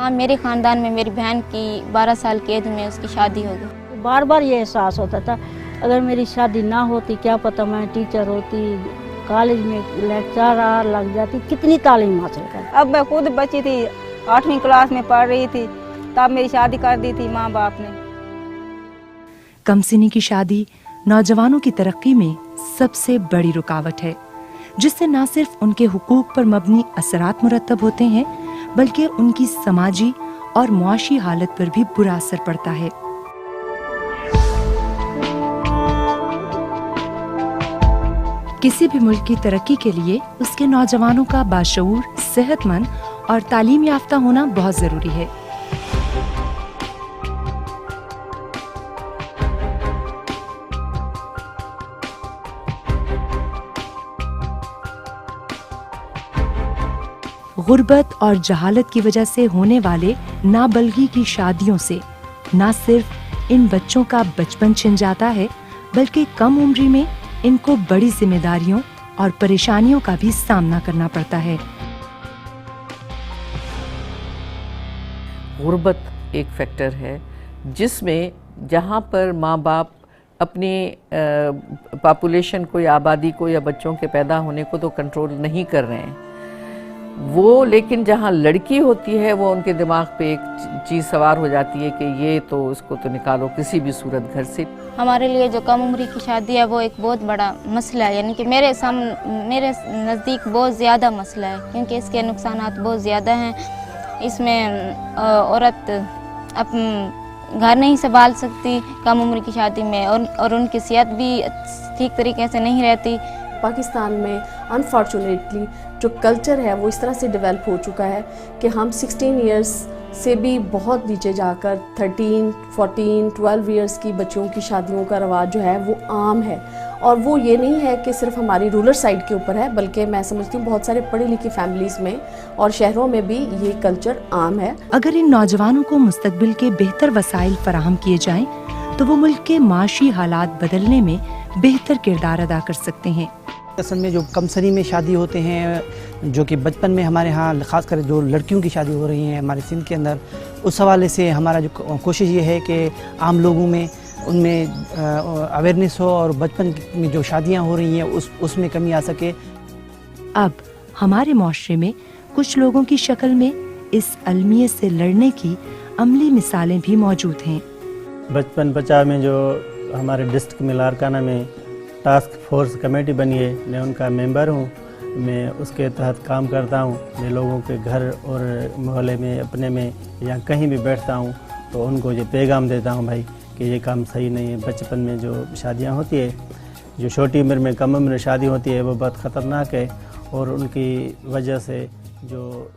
हाँ, मेरे ख़ानदान में मेरी बहन की 12 साल की एज में उसकी शादी हो गई। बार बार ये एहसास होता था, अगर मेरी शादी ना होती क्या पता मैं टीचर होती, कॉलेज में लेक्चरर लग जाती, कितनी तालीम हासिल कर। अब मैं खुद बची थी, 8वीं क्लास में पढ़ रही थी, तब मेरी शादी कर दी थी माँ बाप ने। कमसिनी की शादी नौजवानों की तरक्की में सबसे बड़ी रुकावट है, जिससे न सिर्फ उनके हुकूक पर मबनी असरात मुरतब होते हैं, बल्कि उनकी समाजी और मुआशी हालत पर भी बुरा असर पड़ता है। किसी भी मुल्क की तरक्की के लिए उसके नौजवानों का बाशऊर, सेहतमंद और तालीम याफ्ता होना बहुत जरूरी है। गुर्बत और जहालत की वजह से होने वाले नाबलगी की शादियों से न सिर्फ इन बच्चों का बचपन छिन जाता है, बल्कि कम उम्री में इनको बड़ी जिम्मेदारियों और परेशानियों का भी सामना करना पड़ता है। गुर्बत एक फैक्टर है जिसमें जहाँ पर माँ बाप अपने पॉपुलेशन को या आबादी को या बच्चों के पैदा होने को तो कंट्रोल नहीं कर रहे हैं, वो लेकिन जहाँ लड़की होती है वो उनके दिमाग पे एक चीज़ सवार हो जाती है कि ये तो उसको तो निकालो किसी भी सूरत घर से। हमारे लिए जो कम उम्री की शादी है वो एक बहुत बड़ा मसला है, यानी कि मेरे नज़दीक बहुत ज़्यादा मसला है, क्योंकि इसके नुकसानात बहुत ज़्यादा हैं। इसमें औरत अब घर नहीं संभाल सकती कम उम्र की शादी में, और उनकी सेहत भी ठीक तरीके से नहीं रहती। पाकिस्तान में अनफॉर्चुनेटली जो कल्चर है वो इस तरह से डेवलप हो चुका है कि हम 16 इयर्स से भी बहुत नीचे जाकर 13, 14, 12 इयर्स की बच्चों की शादियों का रवाज जो है वो आम है। और वो ये नहीं है कि सिर्फ हमारी रूरल साइड के ऊपर है, बल्कि मैं समझती हूँ बहुत सारे पढ़ी लिखी फैमिलीज़ में और शहरों में भी ये कल्चर आम है। अगर इन नौजवानों को मुस्तकबिल के बेहतर वसाइल फराहम किए जाएं, तो वो मुल्क के माशी हालात बदलने में बेहतर किरदार अदा कर सकते हैं। असल में जो कमसनी में शादी होते हैं, जो कि बचपन में हमारे यहाँ ख़ासकर जो लड़कियों की शादी हो रही हैं हमारे सिंध के अंदर, उस हवाले से हमारा जो कोशिश ये है कि आम लोगों में उनमें अवेयरनेस हो और बचपन में जो शादियाँ हो रही हैं उसमें कमी आ सके। अब हमारे माशरे में कुछ लोगों की शक्ल में इस अलमियत से लड़ने की अमली मिसालें भी मौजूद हैं। बचपन बचाव में जो हमारे डिस्ट्रिक्ट में लारकाना में टास्क फोर्स कमेटी बनी है, मैं उनका मेंबर हूँ। मैं उसके तहत काम करता हूँ। मैं लोगों के घर और मोहल्ले में अपने में या कहीं भी बैठता हूँ तो उनको ये पैगाम देता हूँ भाई कि ये काम सही नहीं है। बचपन में जो शादियाँ होती है, जो छोटी उम्र में कम उम्र में शादी होती है, वो बहुत ख़तरनाक है और उनकी वजह से जो